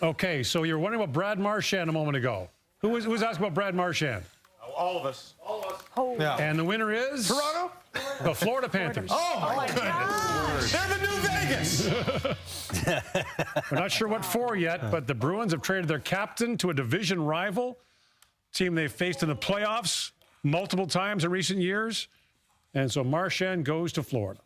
Okay, so you were wondering about Brad Marchand a moment ago. Who was asking about Brad Marchand? All of us. Oh. Yeah. And the winner is? Toronto? The Florida Panthers. Oh, my goodness. They're the new Vegas. We're not sure what for yet, but the Bruins have traded their captain to a division rival, team they've faced in the playoffs multiple times in recent years. And so Marchand goes to Florida.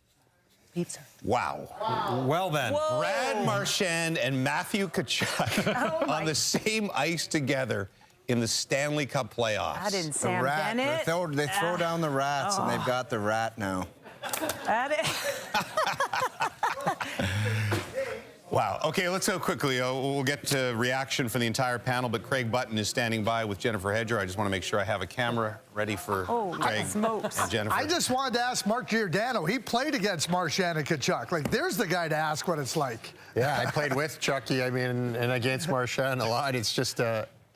Pizza. Wow. Well then. Whoa. Brad Marchand and Matthew Tkachuk on the same ice together in the Stanley Cup playoffs. That didn't The Sam rat. Bennett. They throw down the rats, and they've got the rat now. Wow. Okay, let's go quickly. We'll get to reaction from the entire panel, but Craig Button is standing by with Jennifer Hedger. I just want to make sure I have a camera ready for Craig smokes. and Jennifer. I just wanted to ask Mark Giordano. He played against Marchand and Tkachuk. Like, there's the guy to ask what it's like. Yeah, I played with Chucky, I mean, and against Marchand a lot. It's just,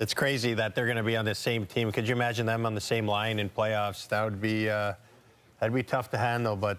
it's crazy that they're going to be on the same team. Could you imagine them on the same line in playoffs? That would be, that'd be tough to handle, but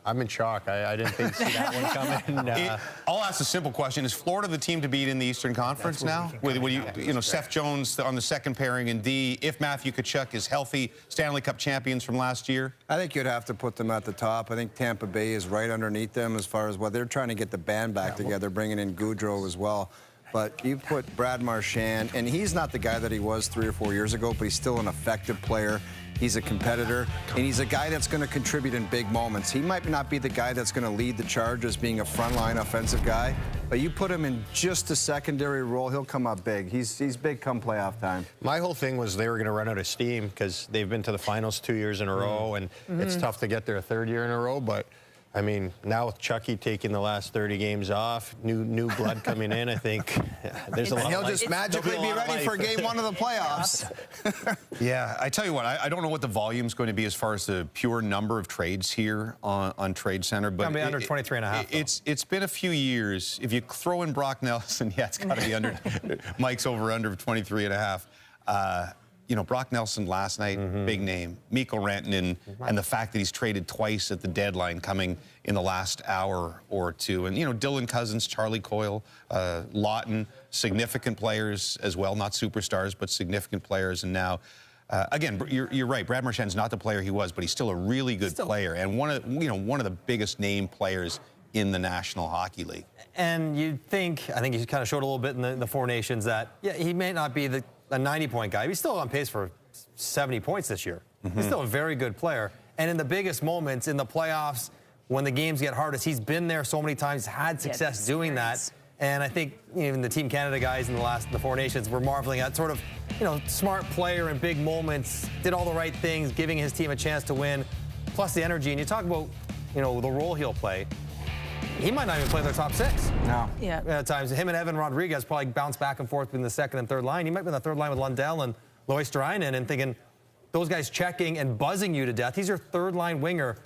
I'm in shock. I didn't think see that one coming. I'll ask a simple question. Is Florida the team to beat in the Eastern Conference now? With you know, Seth Jones on the second pairing in D, if Matthew Tkachuk is healthy, Stanley Cup champions from last year? I think you'd have to put them at the top. I think Tampa Bay is right underneath them as far as what they're trying to get the band back together, bringing in Goudreau as well. But you put Brad Marchand, and he's not the guy that he was 3 or 4 years ago, but he's still an effective player. He's a competitor, and he's a guy that's going to contribute in big moments. He might not be the guy that's going to lead the charge as being a frontline offensive guy, but you put him in just a secondary role, he'll come up big. He's big come playoff time. My whole thing was they were going to run out of steam because they've been to the finals 2 years in a row, and it's tough to get there a third year in a row, but I mean, now with Chucky taking the last 30 games off, new blood coming in, I think there's a lot. And he'll just magically be ready for game 1 of the playoffs. Yeah, I tell you what, I don't know what the volume's going to be as far as the pure number of trades here on TradeCentre, but It's going to be under 23 and a half. It's been a few years. If you throw in Brock Nelson, yeah, it's got to be under. Mike's over under 23 and a half. You know, Brock Nelson last night, big name. Mikko Rantanen, and the fact that he's traded twice at the deadline coming in the last hour or two. And, you know, Dylan Cousins, Charlie Coyle, Lawton, significant players as well, not superstars, but significant players. And now, again, you're right, Brad Marchand's not the player he was, but he's still a really good player. And one of the biggest name players in the National Hockey League. And I think he kind of showed a little bit in the Four Nations that, yeah, he may not be a 90-point guy. He's still on pace for 70 points this year. He's still a very good player. And in the biggest moments, in the playoffs, when the games get hardest, he's been there so many times, had success doing that. And I think even the Team Canada guys in the Four Nations were marveling at sort of, smart player in big moments, did all the right things, giving his team a chance to win, plus the energy. And you talk about, the role he'll play. He might not even play their top 6. No. Yeah. At times, him and Evan Rodriguez probably bounce back and forth between the second and third line. He might be in the third line with Lundell and Loisterainen and thinking, those guys checking and buzzing you to death. He's your third-line winger.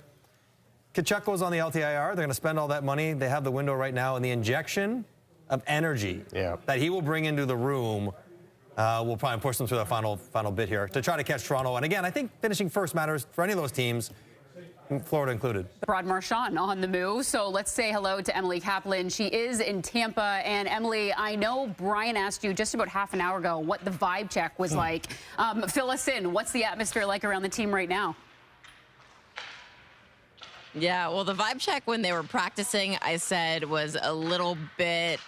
Tkachuk goes on the LTIR. They're going to spend all that money. They have the window right now, and the injection of energy that he will bring into the room will probably push them through the final bit here to try to catch Toronto. And again, I think finishing first matters for any of those teams, Florida included. Brad Marchand on the move. So let's say hello to Emily Kaplan. She is in Tampa. And Emily, I know Brian asked you just about half an hour ago what the vibe check was like. Fill us in. What's the atmosphere like around the team right now? Yeah, well, the vibe check when they were practicing, I said, was a little bit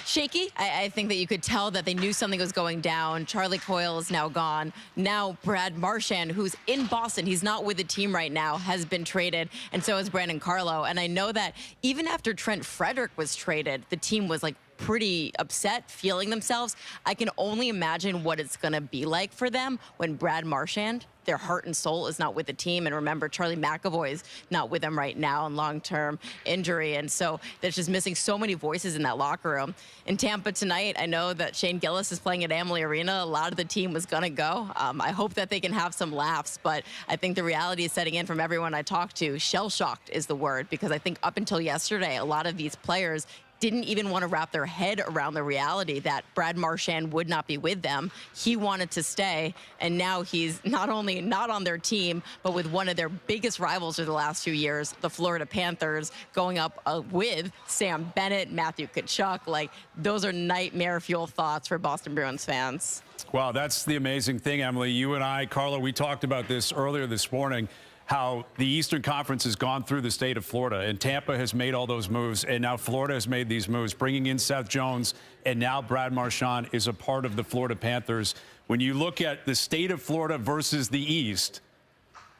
shaky. I think that you could tell that they knew something was going down. Charlie Coyle is now gone. Now Brad Marchand, who's in Boston, he's not with the team right now, has been traded, and so is Brandon Carlo. And I know that even after Trent Frederick was traded, the team was, pretty upset, feeling themselves. I can only imagine what it's going to be like for them when Brad Marchand, their heart and soul, is not with the team. And remember, Charlie McAvoy's not with them right now on long-term injury. And so there's just missing so many voices in that locker room. In Tampa tonight, I know that Shane Gillis is playing at Amalie Arena. A lot of the team was going to go. I hope that they can have some laughs, but I think the reality is setting in from everyone I talked to. Shell-shocked is the word, because I think up until yesterday, a lot of these players didn't even want to wrap their head around the reality that Brad Marchand would not be with them. He wanted to stay, and now he's not only not on their team, but with one of their biggest rivals of the last few years, the Florida Panthers, going up with Sam Bennett, Matthew Tkachuk. Like, those are nightmare fuel thoughts for Boston Bruins fans. Wow, that's the amazing thing, Emily. You and I, Carlo, we talked about this earlier this morning, how the Eastern Conference has gone through the state of Florida, and Tampa has made all those moves, and now Florida has made these moves, bringing in Seth Jones, and now Brad Marchand is a part of the Florida Panthers. When you look at the state of Florida versus the East,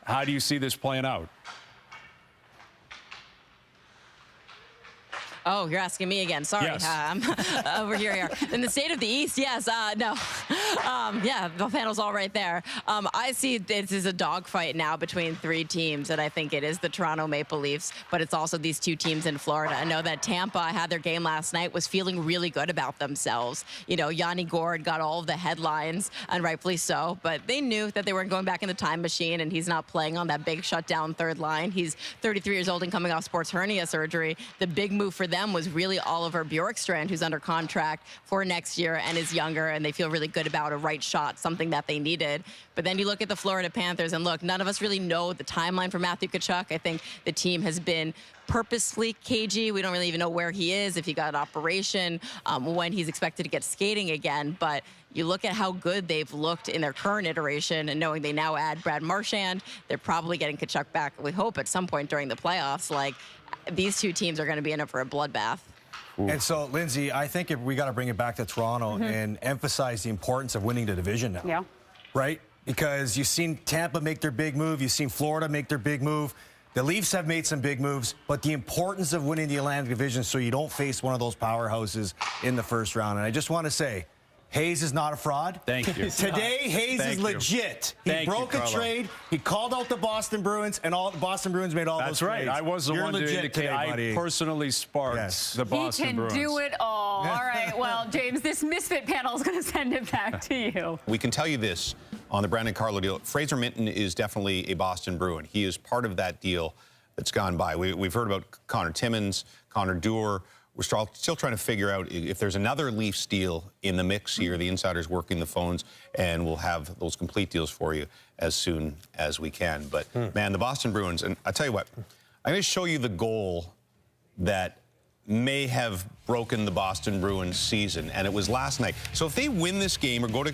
how do you see this playing out? Oh, you're asking me again. Sorry. Yes. I'm over here. In the state of the East, yes. No. Yeah, the panel's all right there. I see this is a dogfight now between three teams, and I think it is the Toronto Maple Leafs, but it's also these two teams in Florida. I know that Tampa had their game last night, was feeling really good about themselves. You know, Yanni Gourde got all of the headlines, and rightfully so, but they knew that they weren't going back in the time machine, and he's not playing on that big shutdown third line. He's 33 years old and coming off sports hernia surgery. The big move for them was really Oliver Bjorkstrand, who's under contract for next year and is younger, and they feel really good about a right shot, something that they needed. But then you look at the Florida Panthers, and look, none of us really know the timeline for Matthew Tkachuk. I think the team has been purposely cagey. We don't really even know where he is, if he got an operation, when he's expected to get skating again. But you look at how good they've looked in their current iteration, and knowing they now add Brad Marchand, they're probably getting Tkachuk back, we hope, at some point during the playoffs. Like, these two teams are going to be in it for a bloodbath. And so, Lindsay, I think we got to bring it back to Toronto and emphasize the importance of winning the division now. Yeah. Right? Because you've seen Tampa make their big move. You've seen Florida make their big move. The Leafs have made some big moves, but the importance of winning the Atlantic Division so you don't face one of those powerhouses in the first round. And I just want to say, Hayes is not a fraud. Thank you. Today, Hayes Thank is you. legit. He broke a trade. He called out the Boston Bruins, and all the Boston Bruins made all That's those right. trades. I was the You're one to legit indicate today, buddy. I personally sparked the Boston He can Bruins. do it all. All right. Well, James, this misfit panel is going to send it back to you. We can tell you this on the Brandon Carlo deal. Fraser Minton is definitely a Boston Bruin. He is part of that deal that's gone by. We've heard about Connor Timmins, Connor Dewar. We're still trying to figure out if there's another Leafs deal in the mix here. The insider's working the phones, and we'll have those complete deals for you as soon as we can. But, man, the Boston Bruins, and I tell you what, I'm going to show you the goal that may have broken the Boston Bruins season, and it was last night. So if they win this game or go to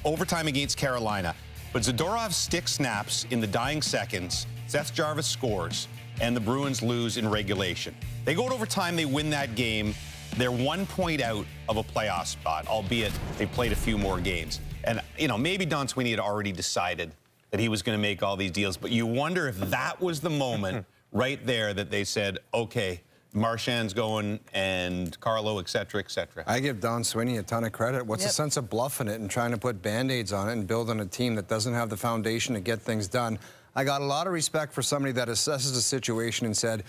overtime against Carolina, but Zadorov stick snaps in the dying seconds, Seth Jarvis scores, and the Bruins lose in regulation. They go to overtime, they win that game. They're 1 point out of a playoff spot, albeit they played a few more games. And, you know, maybe Don Sweeney had already decided that he was going to make all these deals, but you wonder if that was the moment right there that they said, okay, Marchand's going and Carlo, et cetera, et cetera. I give Don Sweeney a ton of credit. What's the sense of bluffing it and trying to put Band-Aids on it and building a team that doesn't have the foundation to get things done? I got a lot of respect for somebody that assesses a situation and said,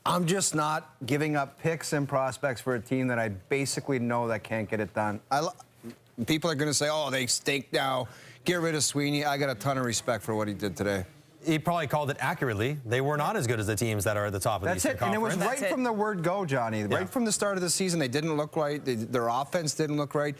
I'm just not giving up picks and prospects for a team that I basically know that can't get it done. People are going to say, oh, they stink now. Get rid of Sweeney. I got a ton of respect for what he did today. He probably called it accurately. They were not as good as the teams that are at the top of the Eastern Conference. And it was right from the word go, Johnny. Yeah. Right from the start of the season, they didn't look right. Their offense didn't look right.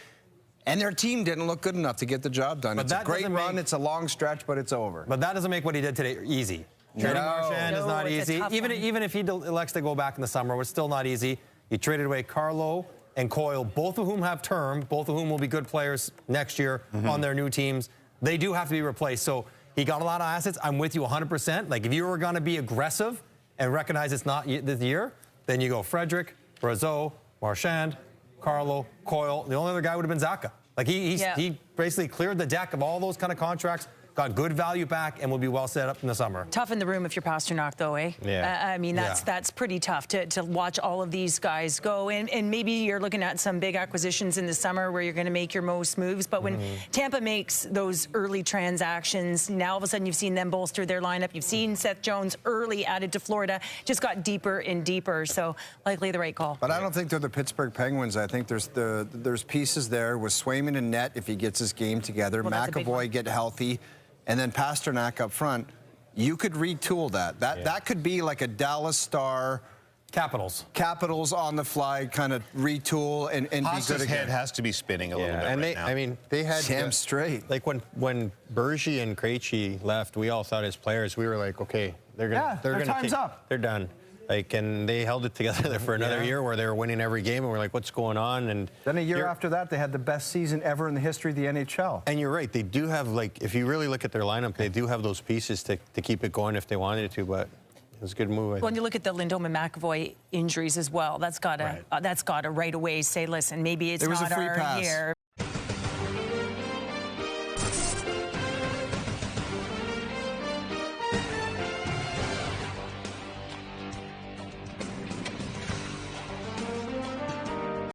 And their team didn't look good enough to get the job done. It's a great run. It's a long stretch, but it's over. But that doesn't make what he did today easy. Trading Marchand is not easy. Even if he elects to go back in the summer, it's still not easy. He traded away Carlo and Coyle, both of whom have term, both of whom will be good players next year on their new teams. They do have to be replaced. So he got a lot of assets. I'm with you 100%. Like, if you were going to be aggressive and recognize it's not this year, then you go Frederic, Brazeau, Marchand, Carlo, Coyle. The only other guy would have been Zacha. Like, he basically cleared the deck of all those kind of contracts, got good value back, and will be well set up in the summer. Tough in the room if you're Pasternak, though, eh? Yeah. I mean, that's pretty tough to watch all of these guys go. And maybe you're looking at some big acquisitions in the summer where you're going to make your most moves. But when Tampa makes those early transactions, now all of a sudden you've seen them bolster their lineup. You've seen Seth Jones early added to Florida, just got deeper and deeper. So likely the right call. But I don't think they're the Pittsburgh Penguins. I think there's pieces there with Swayman and net if he gets his game together. Well, McAvoy get healthy. And then Pasternak up front, you could retool that. That could be like a Dallas Star Capitals on the fly, kind of retool and be good Haas's again. head has to be spinning a little bit and right now. I mean, they had Damn straight. Like when Bergie and Krejci left, we all thought as players, we were like, okay, they're gonna, their time's up. They're done. Like, and they held it together there for another year where they were winning every game, and we're like, what's going on? And Then a year after that, they had the best season ever in the history of the NHL. And you're right, they do have, like, if you really look at their lineup, they do have those pieces to keep it going if they wanted to, but it was a good move. Well, and you look at the Lindholm and McAvoy injuries as well. That's got to right away say, listen, maybe it's It was not a free our pass. year.